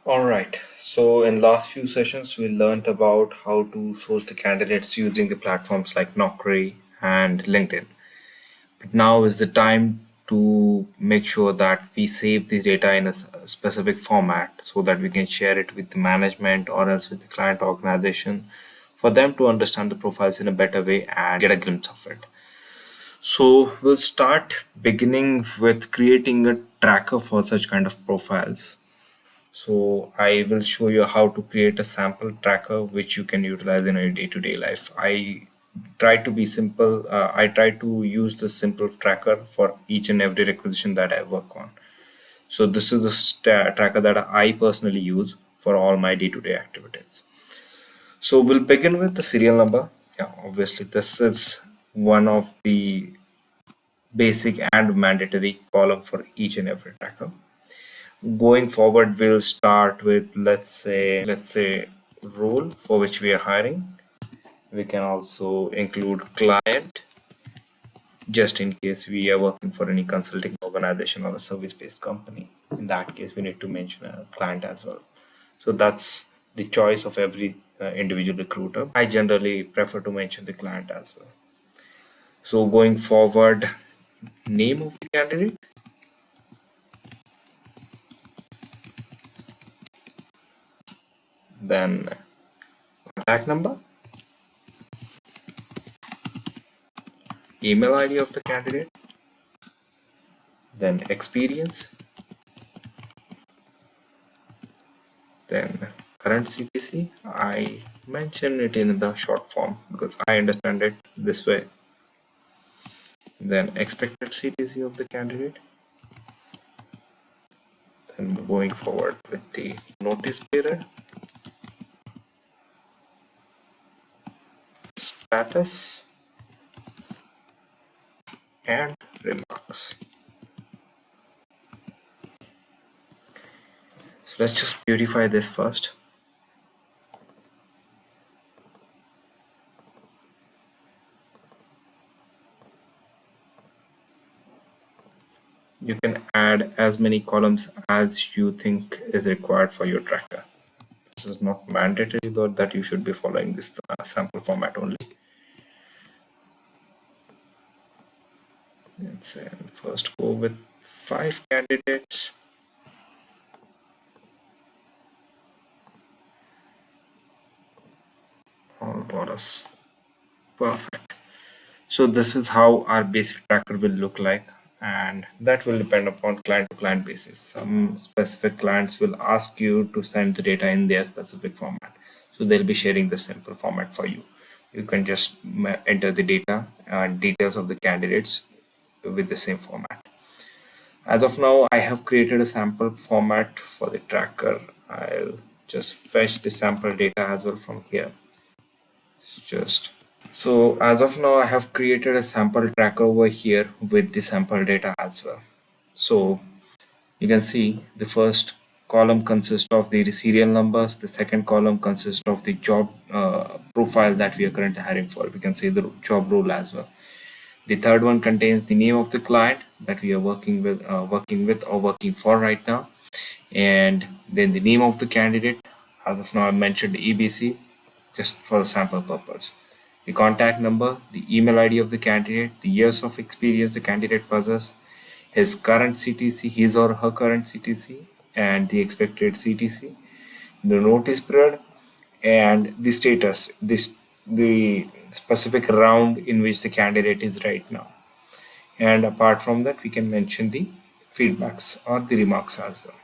All right. So in last few sessions, we learned about how to source the candidates using the platforms like Naukri and LinkedIn. But now is the time to make sure that we save the data in a specific format so that we can share it with the management or else with the client organization for them to understand the profiles in a better way and get a glimpse of it. So we'll start beginning with creating a tracker for such kind of profiles. So I will show you how to create a sample tracker which you can utilize in your day-to-day life. I try to be simple. I try to use the simple tracker for each and every requisition that I work on. So this is the tracker that I personally use for all my day-to-day activities. So we'll begin with the serial number. Yeah, obviously this is one of the basic and mandatory column for each and every tracker. Going forward, we'll start with let's say role for which we are hiring. We can also include client just in case we are working for any consulting organization or a service-based company. In that case, we need to mention a client as well. So that's the choice of every individual recruiter. I generally prefer to mention the client as well. So going forward, name of the candidate, then contact number, email ID of the candidate, then experience, then current CTC. I mention it in the short form because I understand it this way. Then expected CTC of the candidate. Then going forward with the notice period, status, and remarks. So let's just beautify this first. You can add as many columns as you think is required for your tracker. This is not mandatory though that you should be following this sample format only. Let's say first go with 5 candidates. All bonus. Perfect. So this is how our basic tracker will look like, and that will depend upon client to client basis. Some specific clients will ask you to send the data in their specific format. So they'll be sharing the simple format for you. You can just enter the data and details of the candidates with the same format. As of now, I have created a sample format for the tracker. I'll just fetch the sample data as well from here. Just so as of now, I have created a sample tracker over here with the sample data as well. So you can see the first column consists of the serial numbers. The second column consists of the job profile that we are currently hiring for. We can see the job role as well. The third one contains the name of the client that we are working with or working for right now, and then the name of the candidate. As of now, I mentioned EBC just for sample purpose. The contact number, the email ID of the candidate, the years of experience the candidate possesses, his current CTC, his or her current CTC, and the expected CTC, the notice period, and the status, the specific round in which the candidate is right now. And apart from that, we can mention the feedbacks or the remarks as well.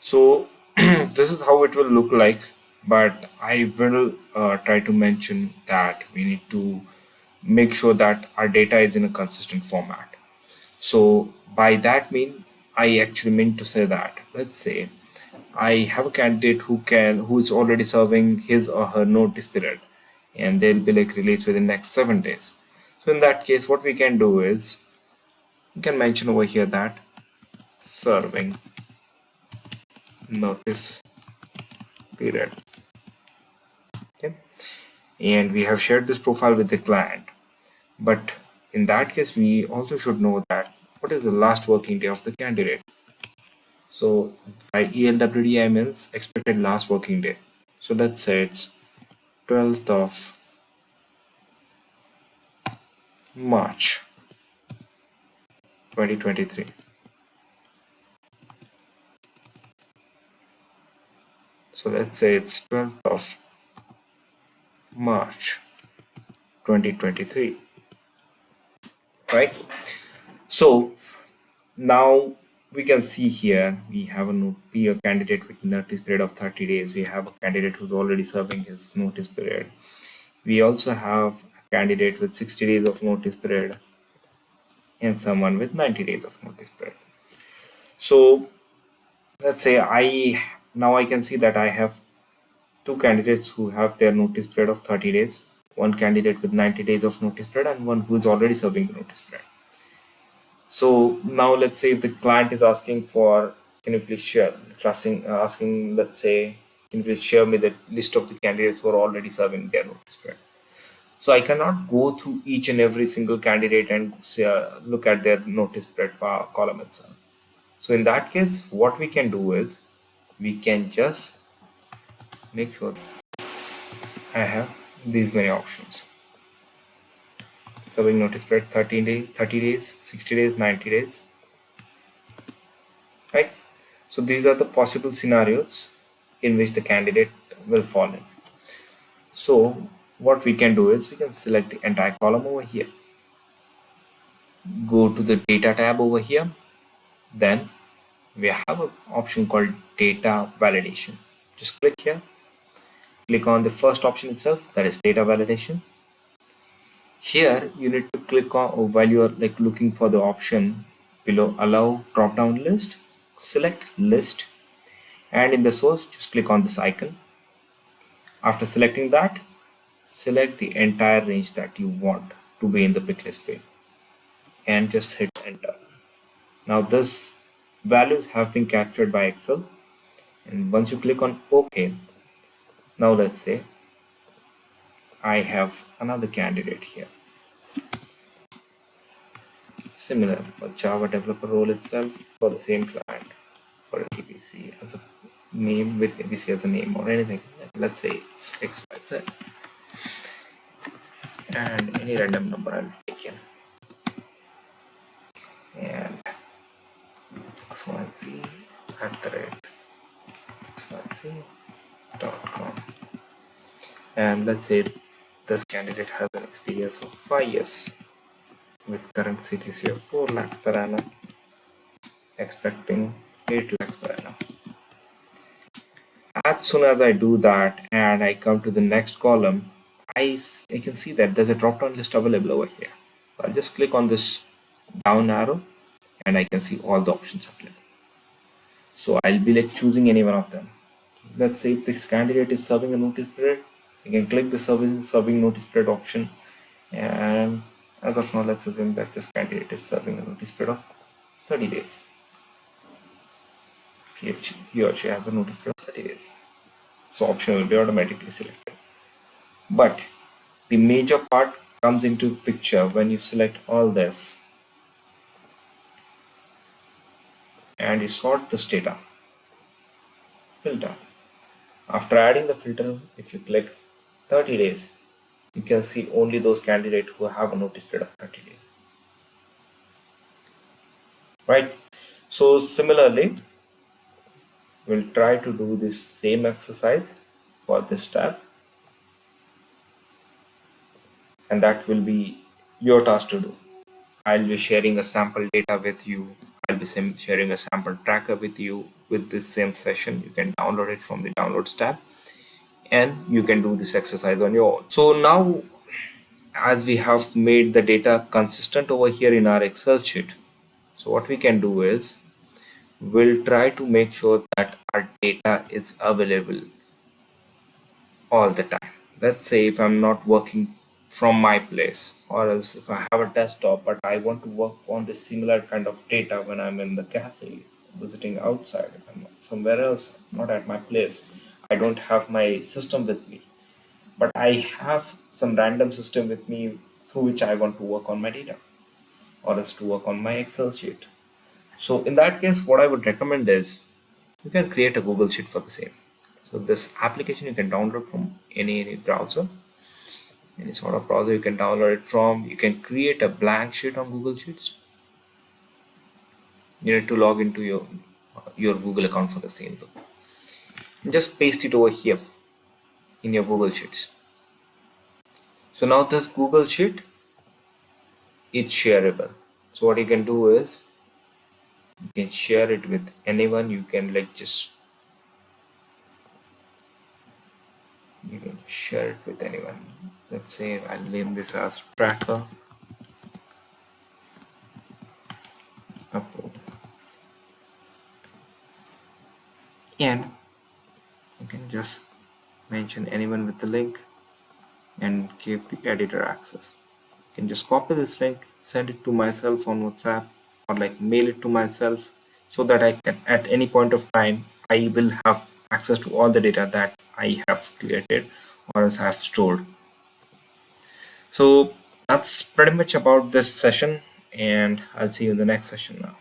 So this is how it will look like, but I will try to mention that we need to make sure that our data is in a consistent format. So by that mean, I actually mean to say that, let's say I have a candidate who is already serving his or her notice period, and they'll be like released within the next 7 days. So in that case, what we can do is you can mention over here that serving notice period. Okay, and we have shared this profile with the client, but in that case we also should know that what is the last working day of the candidate. So by ELWD I means expected last working day. So let's say it's 12th of March 2023. So let's say it's 12th of March 2023, right? So now we can see here we have a candidate with notice period of 30 days. We have a candidate who's already serving his notice period. We also have a candidate with 60 days of notice period and someone with 90 days of notice period. So let's say I can see that I have two candidates who have their notice period of 30 days, one candidate with 90 days of notice period, and one who is already serving the notice period. So now let's say if the client is asking for, can you please share, asking, let's say, can you please share me the list of the candidates who are already serving their notice period. So I cannot go through each and every single candidate and look at their notice period column itself. So in that case, what we can do is we can just make sure I have these many options. Serving notice period 13 days, 30 days, 60 days, 90 days, right? So these are the possible scenarios in which the candidate will fall in. So what we can do is we can select the entire column over here, go to the data tab over here, then we have an option called data validation. Just click here, click on the first option itself, that is data validation. Here you need to click on, or while you are like looking for the option below allow drop down list, select list, and in the source just click on this icon. After selecting that, select the entire range that you want to be in the pick list field and just hit enter. Now this values have been captured by Excel, and once you click on OK, now let's say I have another candidate here. Similar for Java developer role itself for the same client, for ABC as a name, with ABC as a name or anything. Let's say it's XYZ and any random number I'll take in, and XYZ @xyz.com, and let's say this candidate has an experience of 5 years with current CTC of 4 lakhs per annum, expecting 8 lakhs per annum. As soon as I do that and I come to the next column, I can see that there's a drop down list available over here. I'll just click on this down arrow and I can see all the options available. So I'll be like choosing any one of them. Let's say if this candidate is serving a notice period, you can click the serving notice period option, and as of now let's assume that this candidate is serving a notice period of 30 days. He or she has a notice period of 30 days. So option will be automatically selected. But the major part comes into picture when you select all this and you sort this data. Filter. After adding the filter, if you click 30 days, you can see only those candidates who have a notice period of 30 days. Right? So similarly, we'll try to do this same exercise for this tab, and that will be your task to do. I'll be sharing a sample data with you. I'll be sharing a sample tracker with you with this same session. You can download it from the downloads tab and you can do this exercise on your own. So now, as we have made the data consistent over here in our Excel sheet, so what we can do is we'll try to make sure that our data is available all the time. Let's say if I'm not working from my place, or else if I have a desktop but I want to work on this similar kind of data when I'm in the cafe, visiting outside, I'm somewhere else, not at my place. I don't have my system with me, but I have some random system with me through which I want to work on my data or else to work on my Excel sheet. So in that case, what I would recommend is You can create a Google Sheet for the same. So this application you can download from any browser, any sort of browser you can download it from. You can create a blank sheet on Google Sheets. You need to log into your Google account for the same though. And just paste it over here in your Google Sheets. So now this Google Sheet is shareable. So what you can do is you can share it with anyone. You can you can share it with anyone. Let's say I'll name this as tracker upload, and you can just mention anyone with the link and give the editor access. You can just copy this link, send it to myself on WhatsApp, or mail it to myself, so that I can at any point of time I will have access to all the data that I have created or else I have stored. So that's pretty much about this session, and I'll see you in the next session now.